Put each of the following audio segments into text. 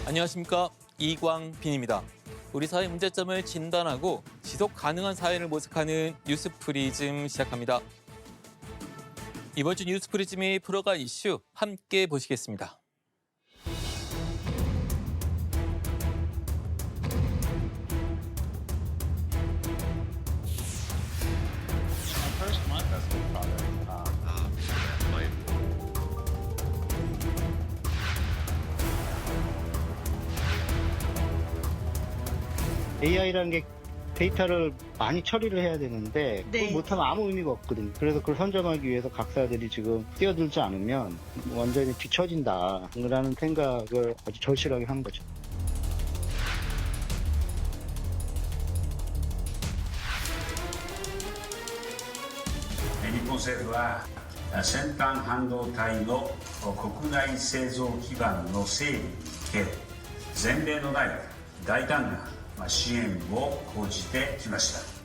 안녕하십니까, 이광빈입니다. 우리 사회 문제점을 진단하고 지속 가능한 사회를 모색하는 뉴스프리즘 시작합니다. 이번 주 뉴스프리즘이 풀어갈 이슈 함께 보시겠습니다. First month as a product. AI라는 게 데이터를 많이 처리를 해야 되는데 네. 그걸 못하면 아무 의미가 없거든요. 그래서 그걸 선점하기 위해서 각사들이 지금 뛰어들지 않으면 완전히 뒤처진다라는 생각을 아주 절실하게 한 거죠. 일본政府は先端半導体の国内製造基盤の整備に向け前例のない大胆な支援を講じてきました。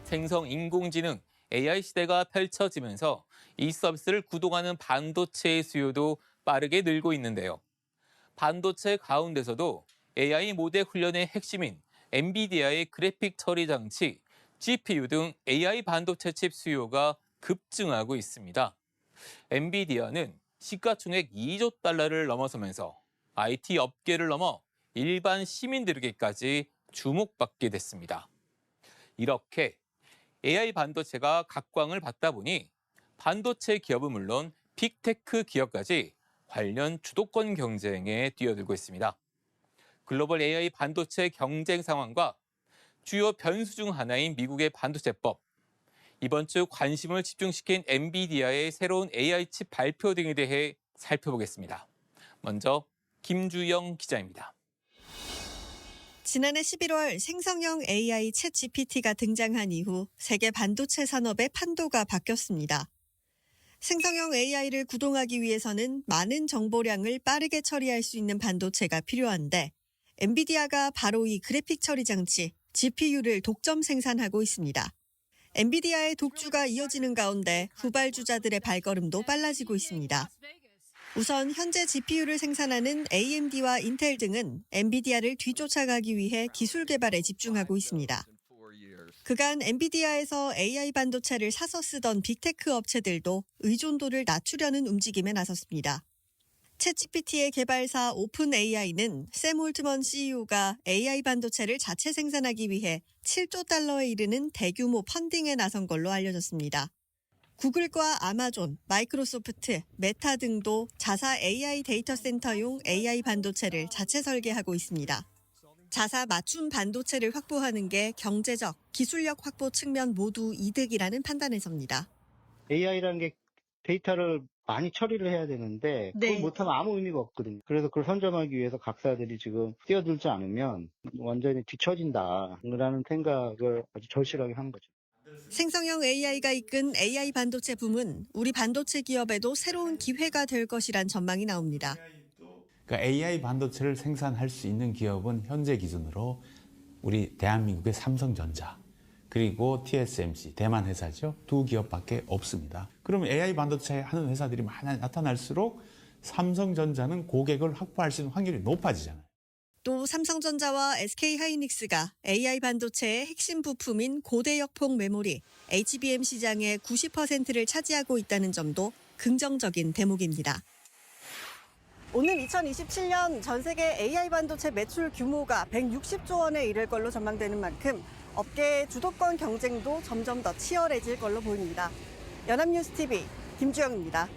생성 인공지능 AI 시대가 펼쳐지면서 이 서비스를 구동하는 반도체의 수요도 빠르게 늘고 있는데요. 반도체 가운데서도 AI 모델 훈련의 핵심인 엔비디아의 그래픽 처리 장치, GPU 등 AI 반도체 칩 수요가 급증하고 있습니다. 엔비디아는 시가총액 2조 달러를 넘어서면서 IT 업계를 넘어 일반 시민들에게까지 주목받게 됐습니다. 이렇게 AI 반도체가 각광을 받다 보니 반도체 기업은 물론 빅테크 기업까지 관련 주도권 경쟁에 뛰어들고 있습니다. 글로벌 AI 반도체 경쟁 상황과 주요 변수 중 하나인 미국의 반도체법, 이번 주 관심을 집중시킨 엔비디아의 새로운 AI 칩 발표 등에 대해 살펴보겠습니다. 먼저 김주영 기자입니다. 지난해 11월 생성형 AI 챗 GPT가 등장한 이후 세계 반도체 산업의 판도가 바뀌었습니다. 생성형 AI를 구동하기 위해서는 많은 정보량을 빠르게 처리할 수 있는 반도체가 필요한데 엔비디아가 바로 이 그래픽 처리 장치 GPU를 독점 생산하고 있습니다. 엔비디아의 독주가 이어지는 가운데 후발주자들의 발걸음도 빨라지고 있습니다. 우선 현재 GPU를 생산하는 AMD와 인텔 등은 엔비디아를 뒤쫓아가기 위해 기술 개발에 집중하고 있습니다. 그간 엔비디아에서 AI 반도체를 사서 쓰던 빅테크 업체들도 의존도를 낮추려는 움직임에 나섰습니다. 챗GPT의 개발사 오픈AI는 샘 올트먼 CEO가 AI 반도체를 자체 생산하기 위해 7조 달러에 이르는 대규모 펀딩에 나선 걸로 알려졌습니다. 구글과 아마존, 마이크로소프트, 메타 등도 자사 AI 데이터 센터용 AI 반도체를 자체 설계하고 있습니다. 자사 맞춤 반도체를 확보하는 게 경제적, 기술력 확보 측면 모두 이득이라는 판단에서입니다. AI라는 게 데이터를 많이 처리를 해야 되는데 그걸 네. 못하면 아무 의미가 없거든요. 그래서 그걸 선점하기 위해서 각사들이 지금 뛰어들지 않으면 완전히 뒤처진다라는 생각을 아주 절실하게 한 거죠. 생성형 AI가 이끈 AI 반도체 붐은 우리 반도체 기업에도 새로운 기회가 될 것이란 전망이 나옵니다. 그러니까 AI 반도체를 생산할 수 있는 기업은 현재 기준으로 우리 대한민국의 삼성전자 그리고 TSMC 대만 회사죠. 두 기업밖에 없습니다. 그러면 AI 반도체 하는 회사들이 많이 나타날수록 삼성전자는 고객을 확보할 수 있는 확률이 높아지잖아요. 또 삼성전자와 SK하이닉스가 AI 반도체의 핵심 부품인 고대역폭 메모리 HBM 시장의 90%를 차지하고 있다는 점도 긍정적인 대목입니다. 오늘 2027년 전 세계 AI 반도체 매출 규모가 160조 원에 이를 걸로 전망되는 만큼 업계의 주도권 경쟁도 점점 더 치열해질 걸로 보입니다. 연합뉴스TV 김주영입니다.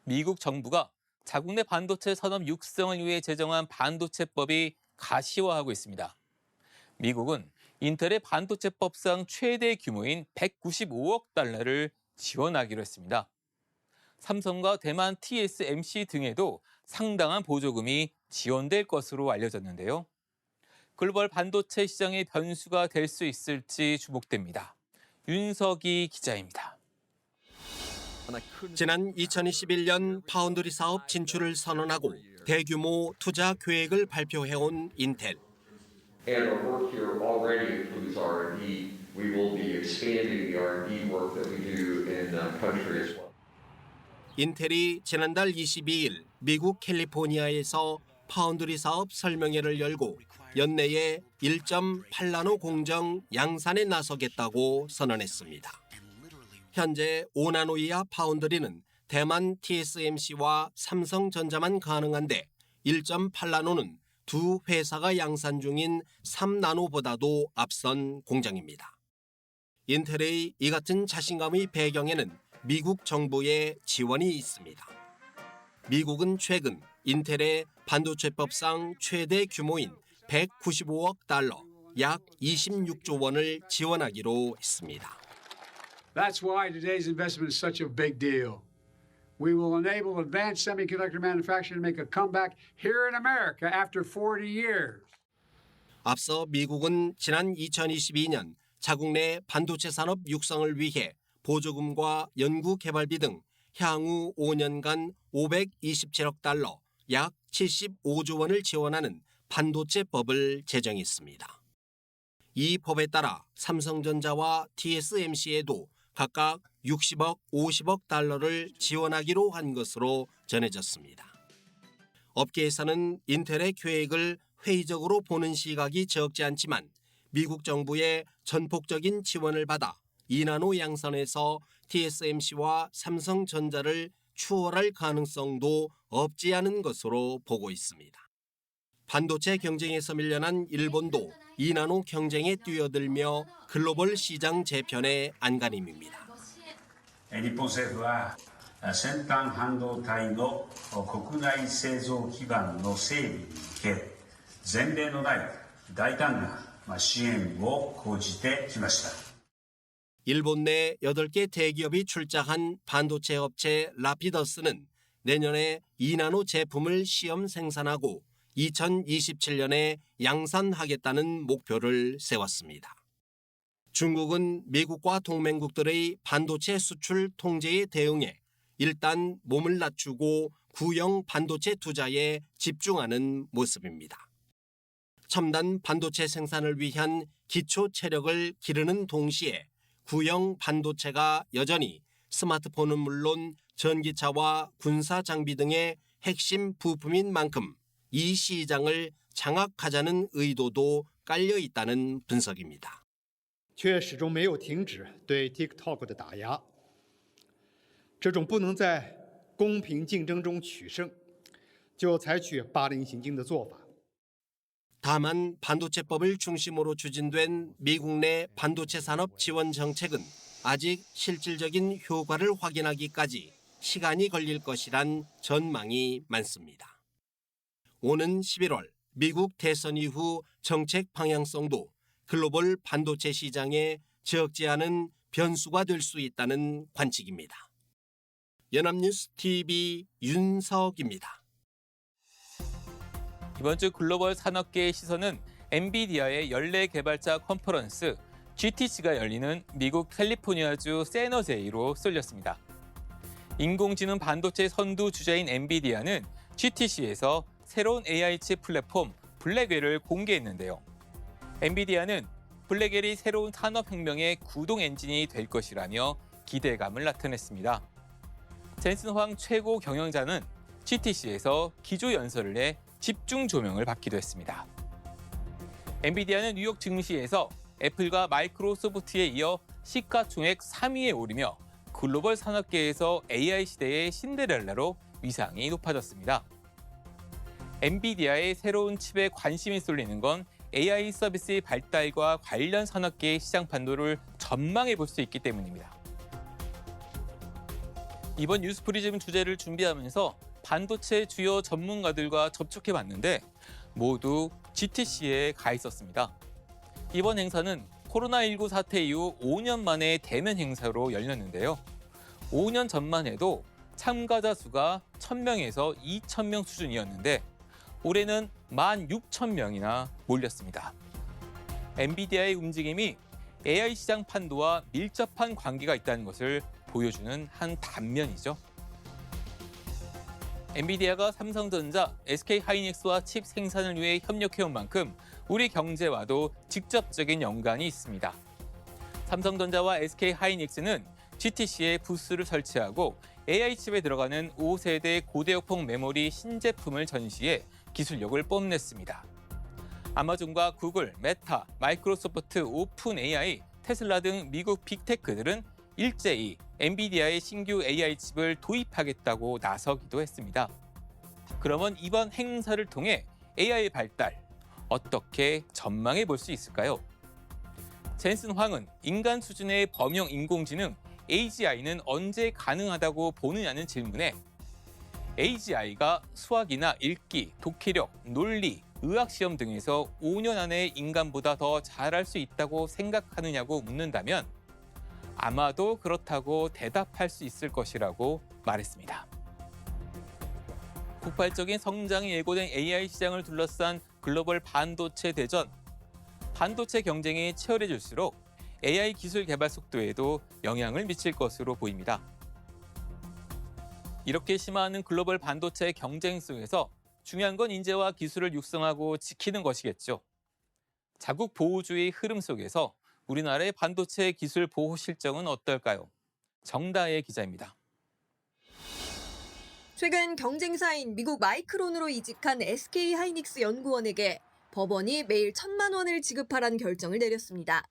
미국 정부가 자국 내 반도체 산업 육성을 위해 제정한 반도체법이 가시화하고 있습니다. 미국은 인텔의 반도체법상 최대 규모인 195억 달러를 지원하기로 했습니다. 삼성과 대만 TSMC 등에도 상당한 보조금이 지원될 것으로 알려졌는데요. 글로벌 반도체 시장의 변수가 될 수 있을지 주목됩니다. 윤석이 기자입니다. 지난 2021년 파운드리 사업 진출을 선언하고 대규모 투자 계획을 발표해온 인텔. And our work here already includes R&D. We will be expanding the R&D work that we do in country as well. 인텔이 지난달 22일 미국 캘리포니아에서 파운드리 사업 설명회를 열고 연내에 1.8나노 공정 양산에 나서겠다고 선언했습니다. 현재 5나노 이하 파운드리는 대만 TSMC와 삼성전자만 가능한데 1.8나노는 두 회사가 양산 중인 3나노보다도 앞선 공장입니다. 인텔의 이 같은 자신감의 배경에는 미국 정부의 지원이 있습니다. 미국은 최근 인텔의 반도체법상 최대 규모인 195억 달러, 약 26조 원을 지원하기로 했습니다. That's why today's investment is such a big deal. We will enable advanced semiconductor manufacturing to make a comeback here in America after 40 years. 앞서 미국은 지난 2022년 자국 내 반도체 산업 육성을 위해 보조금과 연구 개발비 등 향후 5년간 527억 달러, 약 75조 원을 지원하는 반도체법을 제정했습니다. 이 법에 따라 삼성전자와 TSMC에도 각각 60억, 50억 달러를 지원하기로 한 것으로 전해졌습니다. 업계에서는 인텔의 계획을 회의적으로 보는 시각이 적지 않지만 미국 정부의 전폭적인 지원을 받아 2나노 양산에서 TSMC와 삼성전자를 추월할 가능성도 없지 않은 것으로 보고 있습니다. 반도체 경쟁에서 밀려난 일본도 2나노 경쟁에 뛰어들며 글로벌 시장 재편에 안간힘입니다. 日本政府は先端半導体の国内製造基盤の整備に向け前例のない大胆な支援を講じてきました。 일본 내 8개 대기업이 출자한 반도체 업체 라피더스는 내년에 2나노 제품을 시험 생산하고 2027년에 양산하겠다는 목표를 세웠습니다. 중국은 미국과 동맹국들의 반도체 수출 통제에 대응해 일단 몸을 낮추고 구형 반도체 투자에 집중하는 모습입니다. 첨단 반도체 생산을 위한 기초 체력을 기르는 동시에 구형 반도체가 여전히 스마트폰은 물론 전기차와 군사 장비 등의 핵심 부품인 만큼 이 시장을 장악하자는 의도도 깔려 있다는 분석입니다. 却始终没有停止对 TikTok 的打压。这种不能在公平竞争中取胜，就采取霸凌行径的做法。 다만 반도체법을 중심으로 추진된 미국 내 반도체 산업 지원 정책은 아직 실질적인 효과를 확인하기까지 시간이 걸릴 것이란 전망이 많습니다. 오는 11월 미국 대선 이후 정책 방향성도 글로벌 반도체 시장에 적지 않은 변수가 될 수 있다는 관측입니다. 연합뉴스 TV 윤석입니다. 이번 주 글로벌 산업계의 시선은 엔비디아의 연례 개발자 컨퍼런스 GTC가 열리는 미국 캘리포니아주 샌호제이로 쏠렸습니다. 인공지능 반도체 선두 주자인 엔비디아는 GTC에서 새로운 AI 칩 플랫폼 블랙웰을 공개했는데요. 엔비디아는 블랙웰이 새로운 산업혁명의 구동 엔진이 될 것이라며 기대감을 나타냈습니다. 젠슨 황 최고 경영자는 GTC에서 기조연설을 해 집중 조명을 받기도 했습니다. 엔비디아는 뉴욕 증시에서 애플과 마이크로소프트에 이어 시가총액 3위에 오르며 글로벌 산업계에서 AI 시대의 신데렐라로 위상이 높아졌습니다. 엔비디아의 새로운 칩에 관심이 쏠리는 건 AI 서비스의 발달과 관련 산업계의 시장 판도를 전망해 볼 수 있기 때문입니다. 이번 뉴스프리즘 주제를 준비하면서 반도체 주요 전문가들과 접촉해 봤는데 모두 GTC에 가 있었습니다. 이번 행사는 코로나19 사태 이후 5년 만에 대면 행사로 열렸는데요. 5년 전만 해도 참가자 수가 1,000명에서 2,000명 수준이었는데 올해는 16,000명이나 몰렸습니다. 엔비디아의 움직임이 AI 시장 판도와 밀접한 관계가 있다는 것을 보여주는 한 단면이죠. 엔비디아가 삼성전자, SK하이닉스와 칩 생산을 위해 협력해온 만큼 우리 경제와도 직접적인 연관이 있습니다. 삼성전자와 SK하이닉스는 GTC에 부스를 설치하고 AI 칩에 들어가는 5세대 고대역폭 메모리 신제품을 전시해 기술력을 뽐냈습니다. 아마존과 구글, 메타, 마이크로소프트, 오픈 AI, 테슬라 등 미국 빅테크들은 일제히 엔비디아의 신규 AI 칩을 도입하겠다고 나서기도 했습니다. 그러면 이번 행사를 통해 AI 발달 어떻게 전망해 볼 수 있을까요? 젠슨 황은 인간 수준의 범용 인공지능 AGI는 언제 가능하다고 보느냐는 질문에 AGI가 수학이나 읽기, 독해력, 논리, 의학 시험 등에서 5년 안에 인간보다 더 잘할 수 있다고 생각하느냐고 묻는다면 아마도 그렇다고 대답할 수 있을 것이라고 말했습니다. 폭발적인 성장이 예고된 AI 시장을 둘러싼 글로벌 반도체 대전. 반도체 경쟁이 치열해질수록 AI 기술 개발 속도에도 영향을 미칠 것으로 보입니다. 이렇게 심화하는 글로벌 반도체 경쟁 속에서 중요한 건 인재와 기술을 육성하고 지키는 것이겠죠. 자국 보호주의 흐름 속에서 우리나라의 반도체 기술 보호 실정은 어떨까요? 정다혜 기자입니다. 최근 경쟁사인 미국 마이크론으로 이직한 SK하이닉스 연구원에게 법원이 매일 1,000만 원을 지급하라는 결정을 내렸습니다.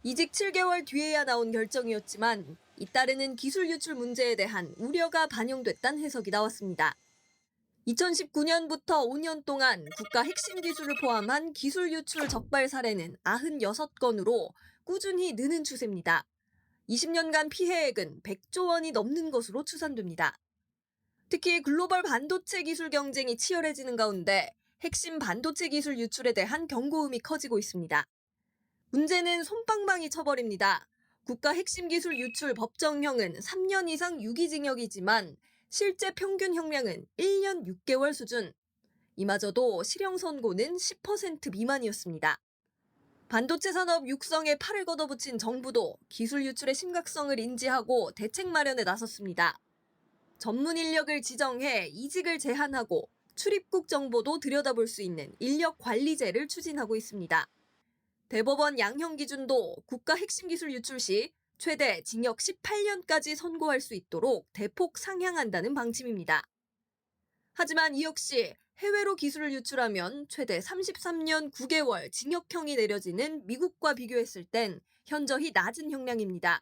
이직 7개월 뒤에야 나온 결정이었지만 잇따르는 기술 유출 문제에 대한 우려가 반영됐다는 해석이 나왔습니다. 2019년부터 5년 동안 국가 핵심 기술을 포함한 기술 유출 적발 사례는 96건으로 꾸준히 느는 추세입니다. 20년간 피해액은 100조 원이 넘는 것으로 추산됩니다. 특히 글로벌 반도체 기술 경쟁이 치열해지는 가운데 핵심 반도체 기술 유출에 대한 경고음이 커지고 있습니다. 문제는 솜방망이 처벌입니다. 국가 핵심 기술 유출 법정형은 3년 이상 유기징역이지만 실제 평균 형량은 1년 6개월 수준. 이마저도 실형 선고는 10% 미만이었습니다. 반도체 산업 육성에 팔을 걷어붙인 정부도 기술 유출의 심각성을 인지하고 대책 마련에 나섰습니다. 전문 인력을 지정해 이직을 제한하고 출입국 정보도 들여다볼 수 있는 인력 관리제를 추진하고 있습니다. 대법원 양형 기준도 국가 핵심 기술 유출 시 최대 징역 18년까지 선고할 수 있도록 대폭 상향한다는 방침입니다. 하지만 이 역시 해외로 기술을 유출하면 최대 33년 9개월 징역형이 내려지는 미국과 비교했을 땐 현저히 낮은 형량입니다.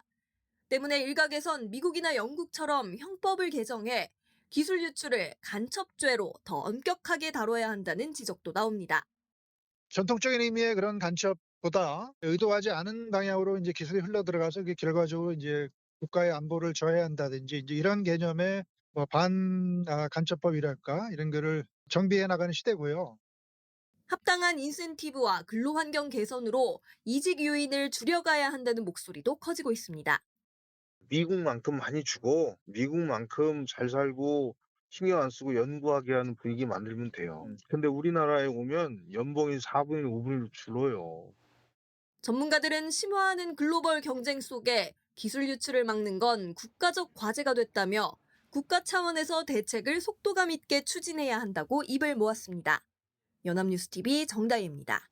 때문에 일각에선 미국이나 영국처럼 형법을 개정해 기술 유출을 간첩죄로 더 엄격하게 다뤄야 한다는 지적도 나옵니다. 전통적인 의미의 그런 간첩보다 의도하지 않은 방향으로 이제 기술이 흘러 들어가서 그 결과적으로 이제 국가의 안보를 저해한다든지 이제 이런 개념의 뭐 간첩법이랄까 이런 거를 정비해 나가는 시대고요. 합당한 인센티브와 근로환경 개선으로 이직 요인을 줄여가야 한다는 목소리도 커지고 있습니다. 미국만큼 많이 주고 미국만큼 잘 살고 신경 안 쓰고 연구하게 하는 분위기 만들면 돼요. 근데 우리나라에 오면 연봉이 4분의 5분의 1로 줄어요. 전문가들은 심화하는 글로벌 경쟁 속에 기술 유출을 막는 건 국가적 과제가 됐다며 국가 차원에서 대책을 속도감 있게 추진해야 한다고 입을 모았습니다. 연합뉴스TV 정다희입니다.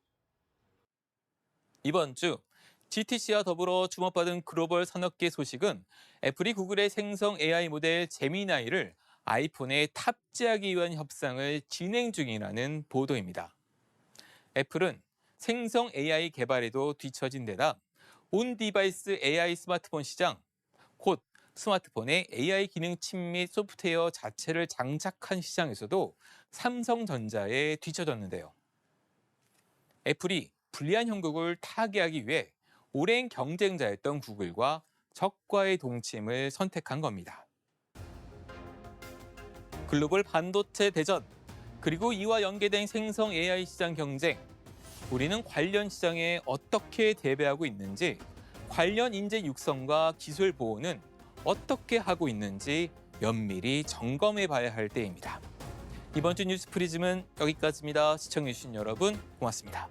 이번 주 GTC와 더불어 주목받은 글로벌 산업계 소식은 애플이 구글의 생성 AI 모델 제미나이를 아이폰에 탑재하기 위한 협상을 진행 중이라는 보도입니다. 애플은 생성 AI 개발에도 뒤처진 데다 온 디바이스 AI 스마트폰 시장, 곧 스마트폰에 AI 기능 칩 및 소프트웨어 자체를 장착한 시장에서도 삼성전자에 뒤처졌는데요. 애플이 불리한 형국을 타개하기 위해 오랜 경쟁자였던 구글과 적과의 동침을 선택한 겁니다. 글로벌 반도체 대전, 그리고 이와 연계된 생성 AI 시장 경쟁, 우리는 관련 시장에 어떻게 대비하고 있는지, 관련 인재 육성과 기술 보호는 어떻게 하고 있는지 면밀히 점검해 봐야 할 때입니다. 이번 주 뉴스 프리즘은 여기까지입니다. 시청해주신 여러분 고맙습니다.